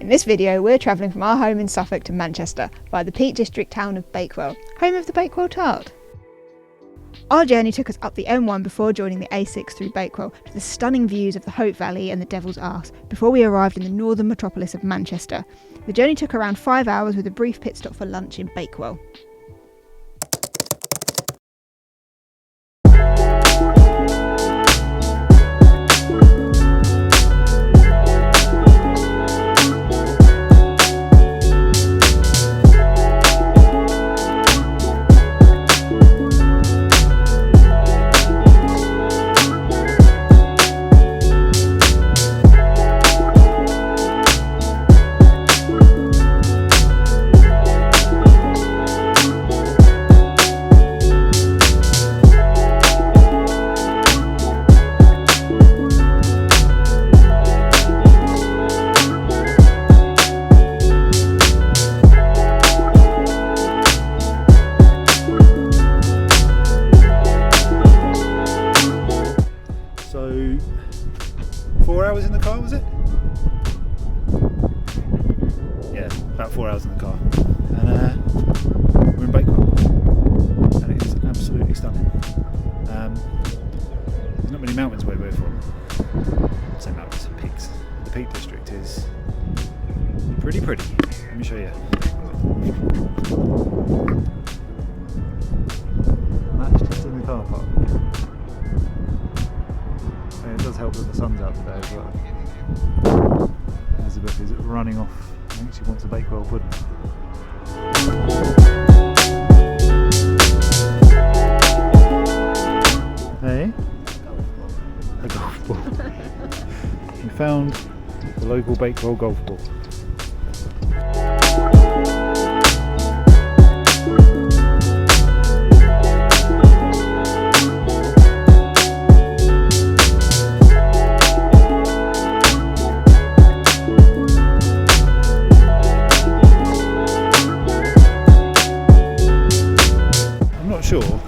In this video, we're travelling from our home in Suffolk to Manchester via the Peak District town of Bakewell, home of the Bakewell tart. Our journey took us up the M1 before joining the A6 through Bakewell to the stunning views of the Hope Valley and the Devil's Arse before we arrived in the northern metropolis of Manchester. The journey took around 5 hours with a brief pit stop for lunch in Bakewell. So 4 hours in the car, was it? Yeah, about 4 hours in the car. And we're in Bakewell. And it is absolutely stunning. There's not many mountains where we're from. Same mountains, peaks. The Peak District is pretty pretty. Let me show you. And that's just in the car park. And it does help that the sun's out today as well. Elizabeth is running off. I think she wants a Bakewell pudding. Hey? A golf ball. We found the local Bakewell golf ball. Sure.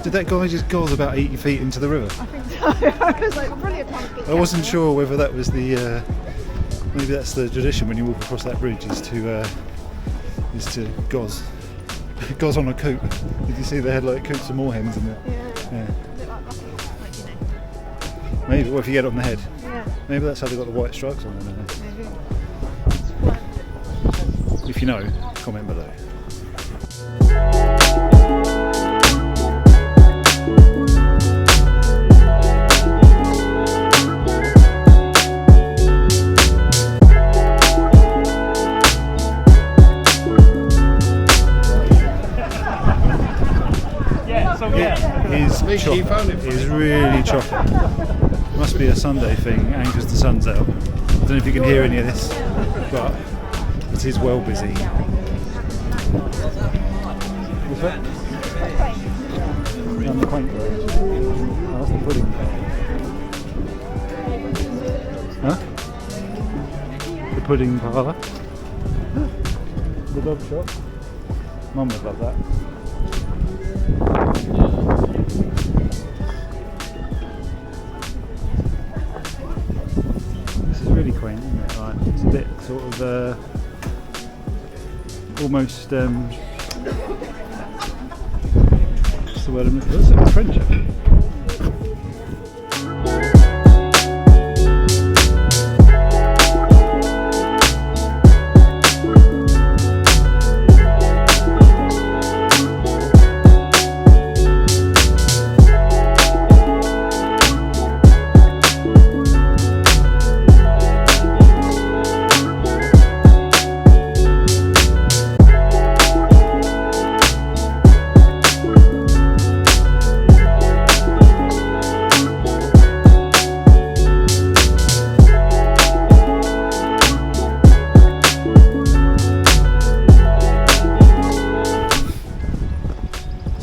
Did that guy just goz about 80 feet into the river? I think so. I was like, brilliant. I wasn't sure whether that was the maybe that's the tradition when you walk across that bridge is to goz on a coot. Did you see they had like coots and moorhens in there? Yeah. Is it like lucky? Like, you know. Maybe, or if you get on the head. Yeah. Maybe that's how they got the white stripes on them. Maybe. If you know, comment below. It is really choppy. Must be a Sunday thing, and because the sun's out. I don't know if you can hear any of this, but it is well busy. What's that? Down the quaint road. Oh, that's the pudding. Huh? The pudding parlour. The dog shop. Mum would love that. Really quaint, isn't it? Like, it's a bit sort of almost what's the word I'm looking for? It's a bit French actually.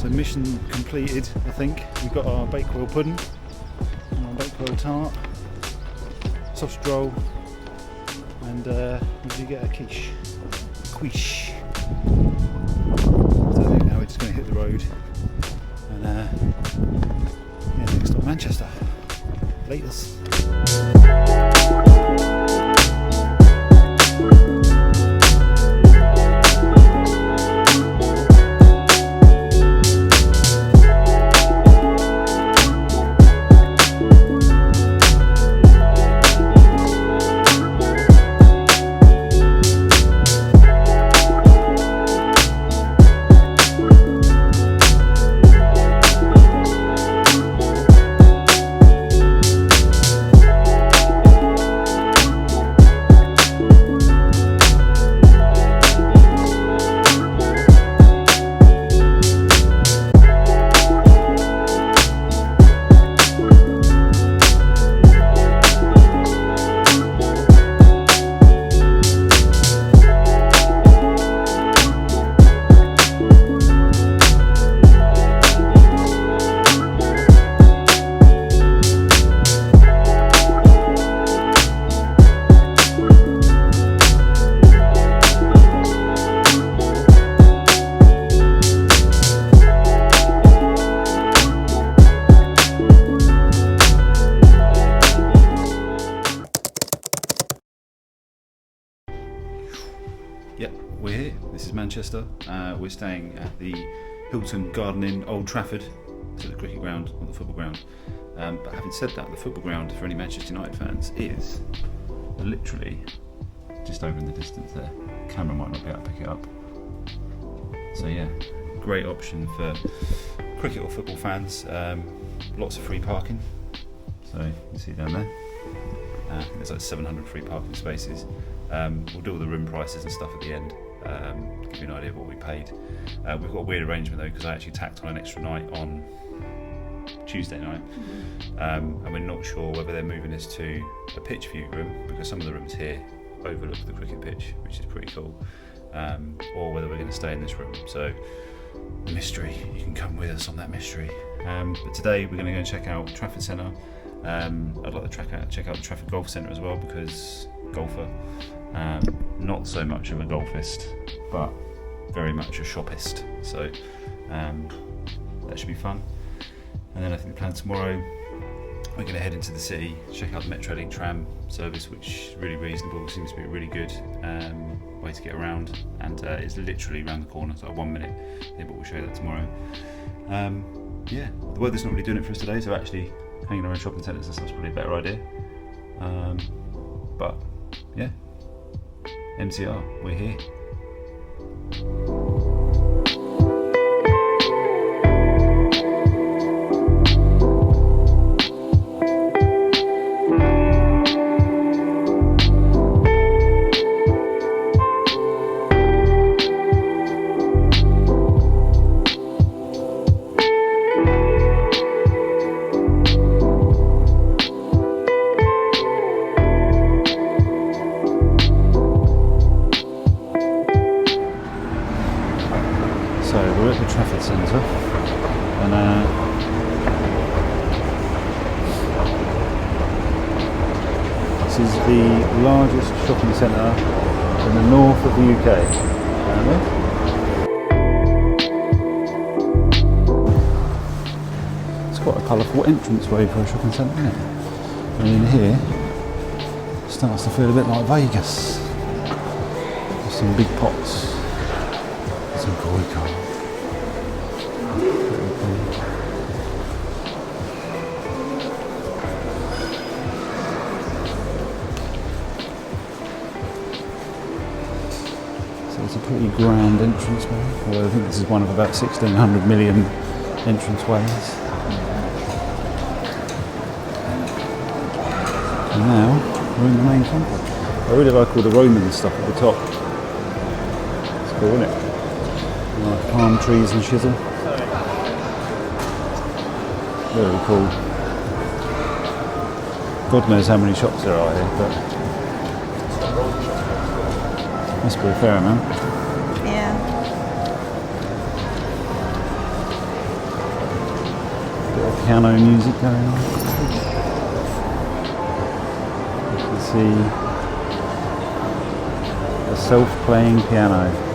Mission completed, I think. We've got our Bakewell pudding and our Bakewell tart, sausage roll, and what did you get? A quiche. Quiche. So I think now we're just going to hit the road and yeah, next stop Manchester. Latest. Yep, we're here. This is Manchester. We're staying at the Hilton Garden Inn, Old Trafford, to the cricket ground, not the football ground. But having said that, the football ground for any Manchester United fans is literally just over in the distance there. Camera might not be able to pick it up. So yeah, great option for cricket or football fans. Lots of free parking. So you can see down there. There's like 700 free parking spaces. We'll do all the room prices and stuff at the end, to give you an idea of what we paid. We've got a weird arrangement though, because I actually tacked on an extra night on Tuesday night, and we're not sure whether they're moving us to a pitch view room, because some of the rooms here overlook the cricket pitch, which is pretty cool, or whether we're going to stay in this room. So mystery, you can come with us on that mystery. But today we're going to go and check out Trafford Centre. I'd like to check out the Trafford Golf Centre as well, because golfer, not so much of a golfist, but very much a shoppist. So that should be fun. And then I think the plan tomorrow, we're going to head into the city, check out the Metrolink tram service, which is really reasonable, seems to be a really good way to get around, and it's literally around the corner, so 1 minute. Yeah, but we'll show you that tomorrow. Yeah, the weather's not really doing it for us today, so actually hanging around shopping centres and stuff's probably a better idea. But yeah, MCR, we're here. So we're at the Trafford Centre, and this is the largest shopping centre in the north of the UK. It's quite a colourful entranceway for a shopping centre, isn't it? And in here, it starts to feel a bit like Vegas. There's some big pots. Some koi carp. So it's a pretty grand entranceway, although I think this is one of about 1,600 million entranceways. And now we're in the main complex. I really like all the Roman stuff at the top. It's cool, isn't it? Like palm trees and shizzle. Very cool. God knows how many shops there are here, but must be a fair amount. Yeah. Bit of piano music going on. You can see a self-playing piano.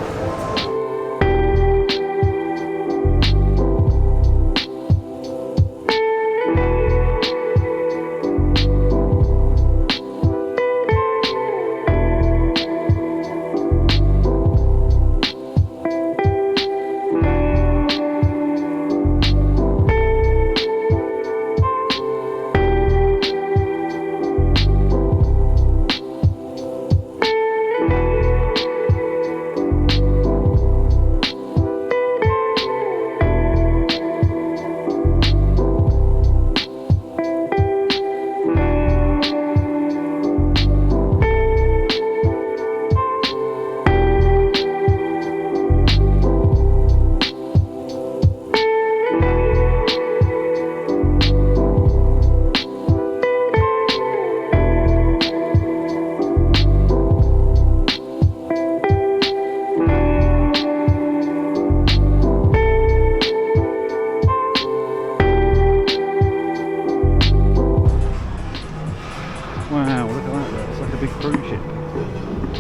Wow, look at that, it's like a big cruise ship.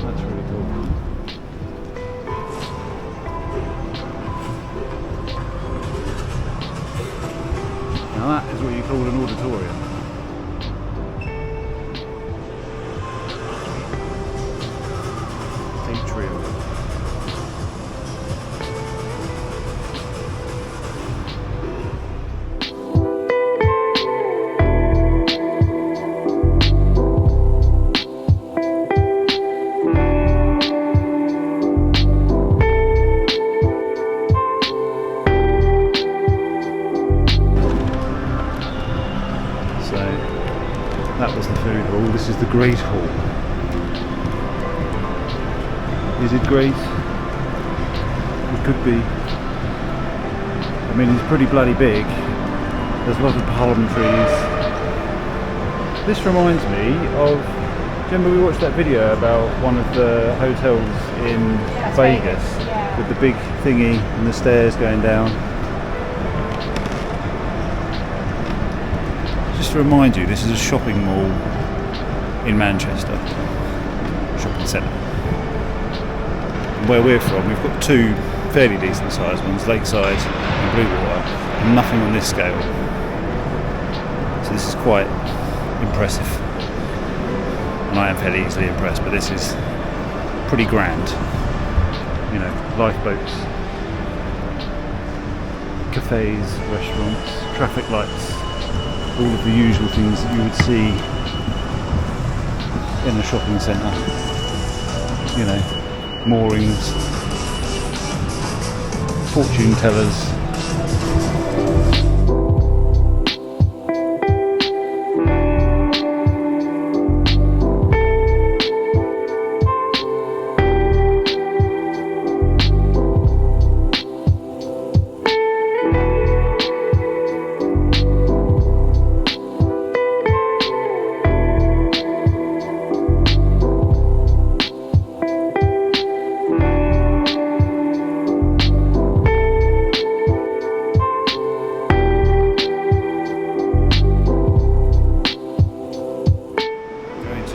That's really cool. Now that is what you call an auditorium. Atrium. Great Hall. Is it great? It could be. I mean, it's pretty bloody big. There's lots of palm trees. This reminds me of, do you remember we watched that video about one of the hotels in Vegas with the big thingy and the stairs going down? Just to remind you, this is a shopping mall in Manchester, shopping centre. And where we're from, we've got two fairly decent sized ones, Lakeside and Bluewater, and nothing on this scale. So this is quite impressive. And I am fairly easily impressed, but this is pretty grand. You know, lifeboats, cafes, restaurants, traffic lights, all of the usual things that you would see in a shopping centre. You know, moorings, fortune tellers.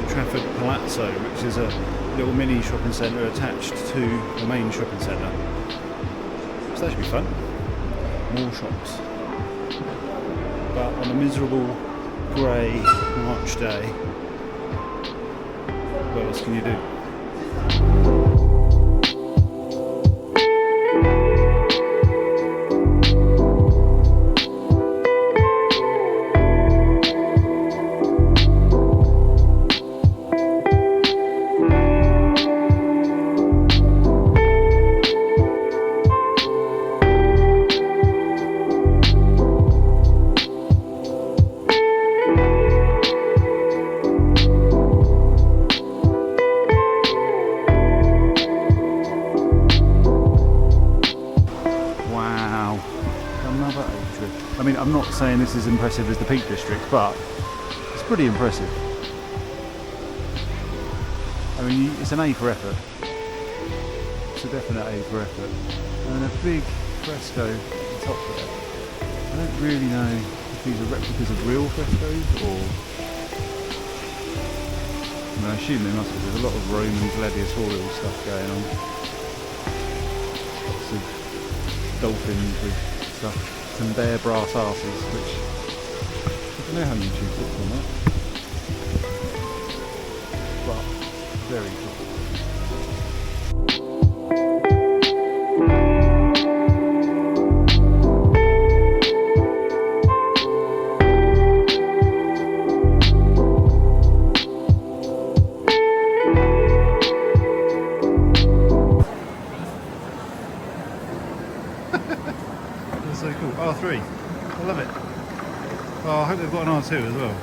Trafford Palazzo, which is a little mini shopping centre attached to the main shopping centre. So that should be fun. More shops. But on a miserable grey March day, what else can you do? I mean, I'm not saying this is impressive as the Peak District, but it's pretty impressive. I mean, it's an A for effort. It's a definite A for effort. And a big fresco at the top there. I don't really know if these are replicas of real frescoes or... I mean, I assume they must be. There's a lot of Roman gladiatorial stuff going on. Lots of dolphins with stuff. Some bare brass asses, which I don't know how YouTube puts on that, but very cool. That's so cool. R3. I love it. Oh, I hope they've got an R2 as well.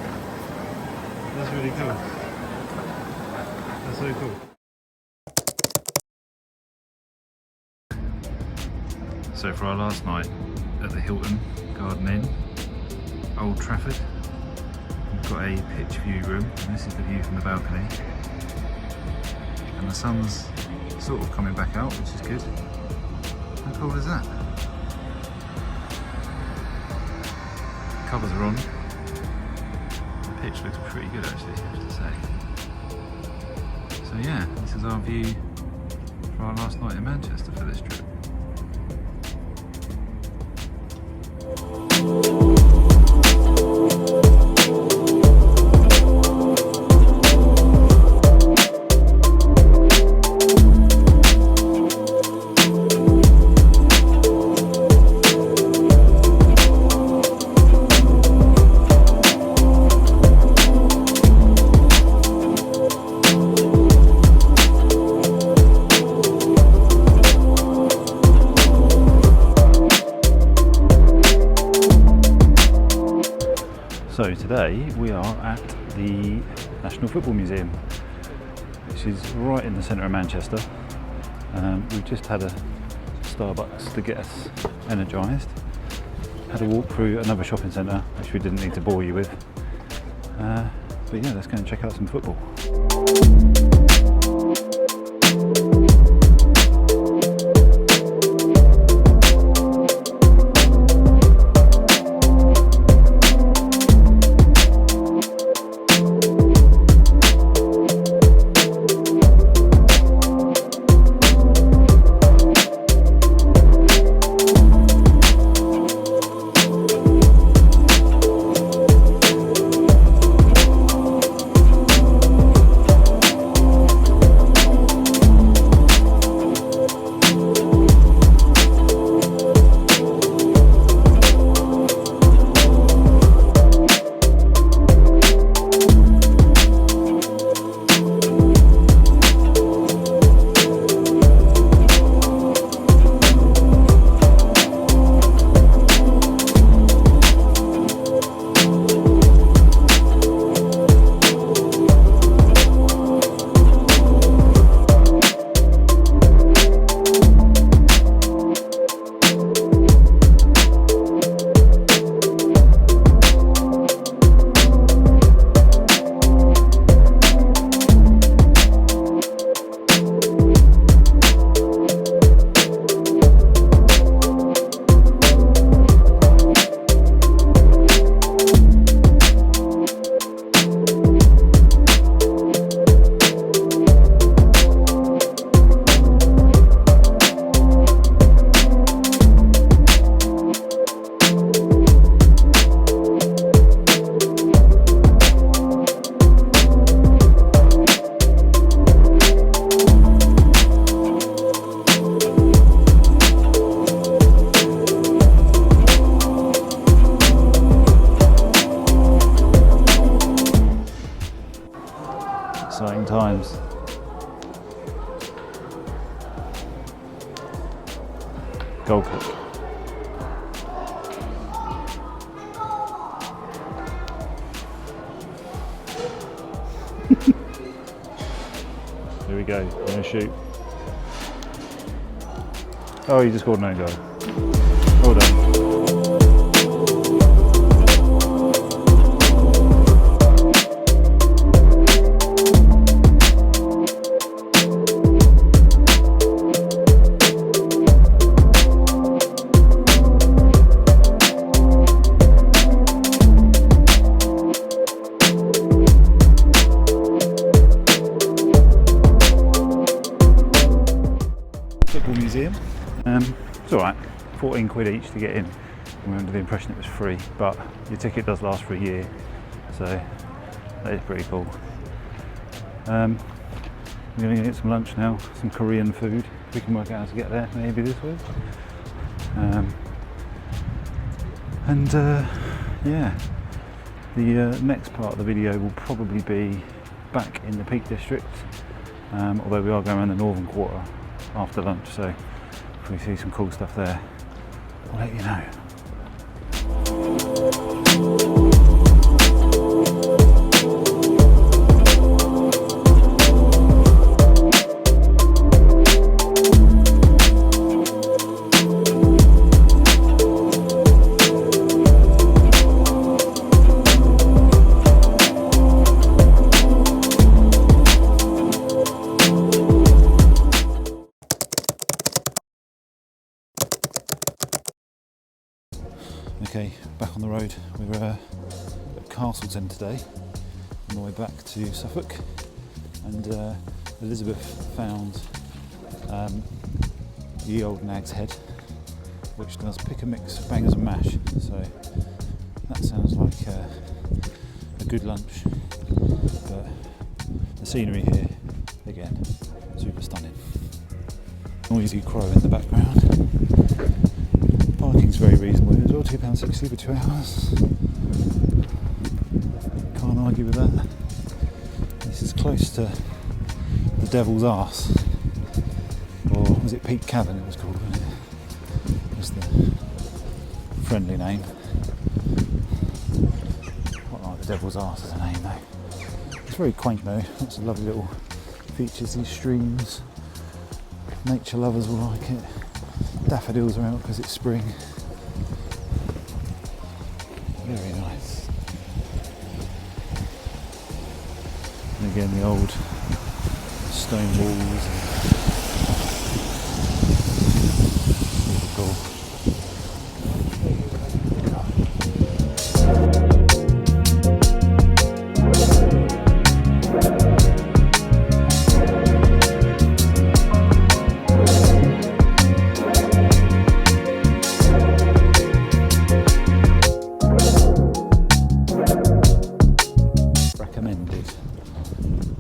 That's really cool. That's so cool. So for our last night at the Hilton Garden Inn, Old Trafford, we've got a pitch view room, and this is the view from the balcony. And the sun's sort of coming back out, which is good. How cool is that? Covers are on. The pitch looks pretty good actually, I have to say. So yeah, this is our view for our last night in Manchester for this trip. So today we are at the National Football Museum, which is right in the centre of Manchester. We've just had a Starbucks to get us energised. Had a walk through another shopping centre, which we didn't need to bore you with. But yeah, let's go and check out some football. Exciting times. Goal kick. Here we go, we're going to shoot. Oh, you just scored an own goal. Well done. Football Museum. It's alright, 14 quid each to get in. We were under the impression it was free, but your ticket does last for a year, so that is pretty cool. We're going to get some lunch now, some Korean food. We can work out how to get there, maybe this way. Yeah, the next part of the video will probably be back in the Peak District, although we are going around the northern quarter after lunch, so if we see some cool stuff there, I'll let you know. Okay, back on the road. We were at Castleton today, on the way back to Suffolk, and Elizabeth found the old Nag's Head, which does pick and mix bangers and mash, so that sounds like a good lunch. But the scenery here, again, super stunning. Noisy crow in the background. Parking's very reasonable as well, £2.60 for 2 hours. Can't argue with that. This is close to the Devil's Arse, or was it Peak Cavern it was called, wasn't it? Just the friendly name. Quite like the Devil's Arse as a name though. It's very quaint though, lots of lovely little features, these streams. Nature lovers will like it. Daffodils are out because it's spring. Very nice. And again the old stone walls. Really cool. Recommended.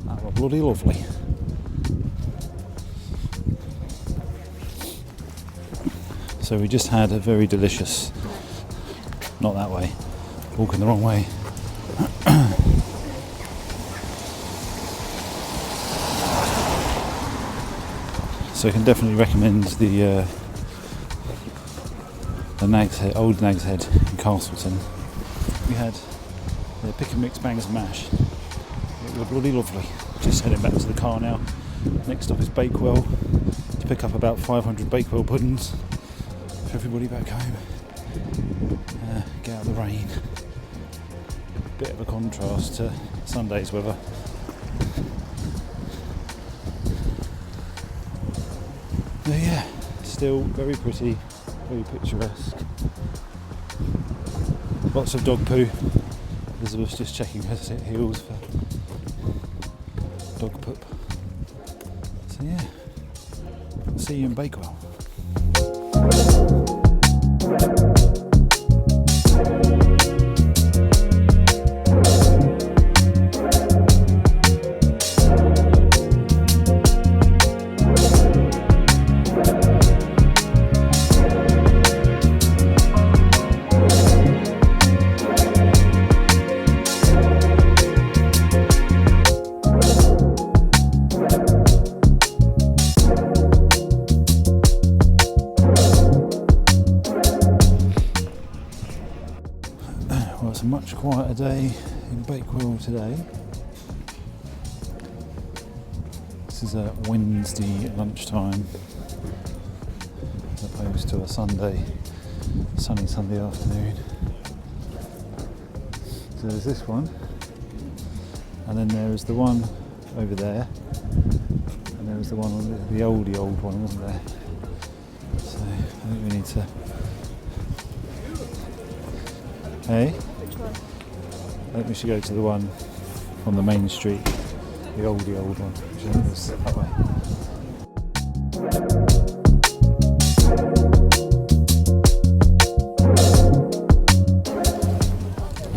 That were bloody lovely. So we just had a very delicious, not that way, walking the wrong way. So I can definitely recommend the Nag's Head, old Nag's Head in Castleton. We had the pick and mix bangs and mash. It was bloody lovely. Just heading back to the car now. Next stop is Bakewell to pick up about 500 Bakewell puddings for everybody back home. Get out of the rain. Bit of a contrast to Sunday's weather. But yeah, still very pretty, very picturesque. Lots of dog poo. Elizabeth's just checking her heels for dog poop. So yeah, I'll see you in Bakewell. Well, it's a much quieter day in Bakewell today. This is a Wednesday lunchtime as opposed to a sunny Sunday afternoon. So there's this one, and then there is the one over there, and there was the one on the old one, wasn't there? So I think we need to. Hey? Which one? I think we should go to the one on the main street, the old one, which I think was that way.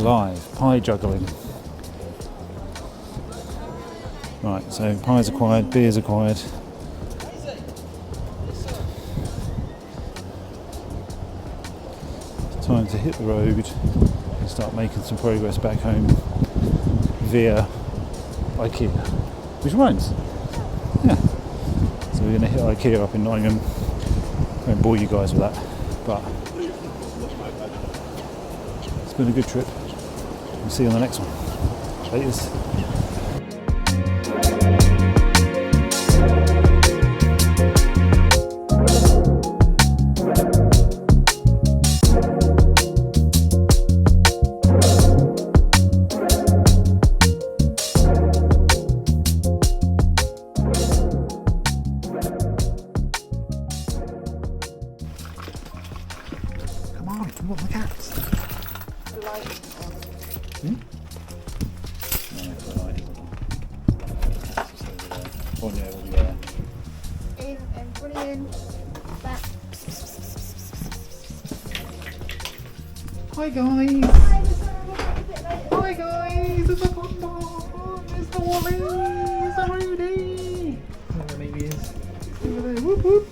Live pie juggling. Right, so pies acquired, beers acquired. Time to hit the road and start making some progress back home via IKEA, which rhymes. Yeah. So we're going to hit IKEA up in Nottingham. I won't bore you guys with that, but it's been a good trip. We'll see you on the next one. Laters. Come on, what are the cats? The light on. Hmm? No, the light. It's over there. Oh yeah, over there. In and running in. Back. Hi guys! Hi guys! It's a fun one! It's the Wally! It's a Rudy! Where maybe is. Over there. Whoop whoop!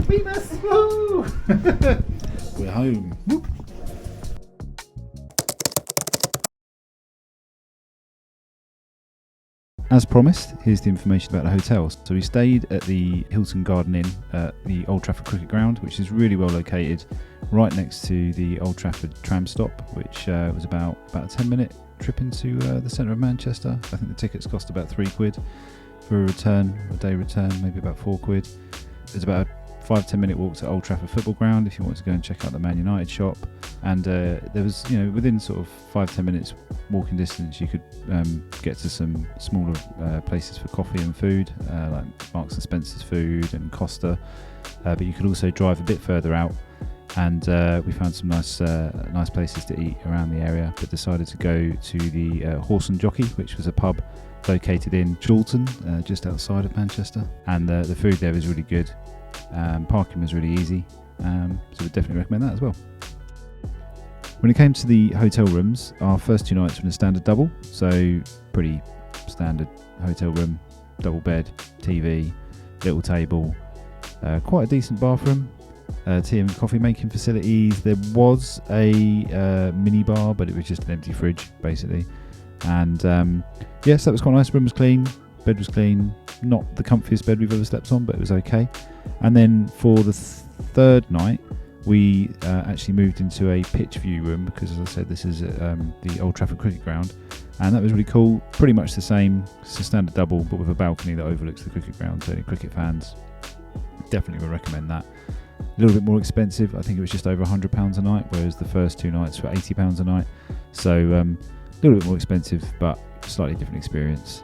We must go! We're home. Whoop! As promised, here's the information about the hotel. So we stayed at the Hilton Garden Inn at the Old Trafford Cricket Ground, which is really well located, right next to the Old Trafford tram stop, which was about a 10-minute trip into the centre of Manchester. I think the tickets cost about £3 for a day return, maybe about £4. There's about a 5-10 minute walk to Old Trafford football ground if you want to go and check out the Man United shop. And there was, within sort of 5-10 minutes walking distance, you could get to some smaller places for coffee and food, like Marks and Spencer's food and Costa. But you could also drive a bit further out, and we found some nice places to eat around the area, but decided to go to the Horse and Jockey, which was a pub located in Chorlton, just outside of Manchester. And the food there was really good. Parking was really easy, so we'd definitely recommend that as well. When it came to the hotel rooms, our first 2 nights were in a standard double, so pretty standard hotel room, double bed, TV, little table, quite a decent bathroom, tea and coffee making facilities. There was a mini bar, but it was just an empty fridge basically. And yes, that was quite nice. Room was clean, bed was clean, not the comfiest bed we've ever slept on, but it was okay. And then for the third night, we actually moved into a pitch view room, because as I said, this is the Old Trafford cricket ground, and that was really cool. Pretty much the same, it's a standard double, but with a balcony that overlooks the cricket ground, so any cricket fans definitely would recommend that. A little bit more expensive, I think it was just over £100 a night, whereas the first 2 nights were £80 a night, so a little bit more expensive, but slightly different experience.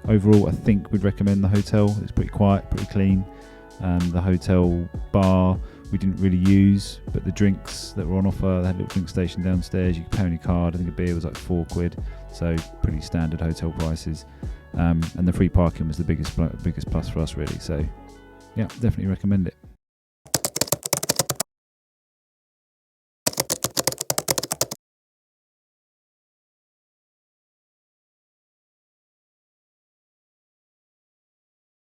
Overall, I think we'd recommend the hotel. It's pretty quiet, pretty clean. The hotel bar we didn't really use, but the drinks that were on offer, they had a little drink station downstairs. You could pay on your card. I think a beer was like £4, so pretty standard hotel prices. And the free parking was the biggest plus for us, really. So yeah, definitely recommend it.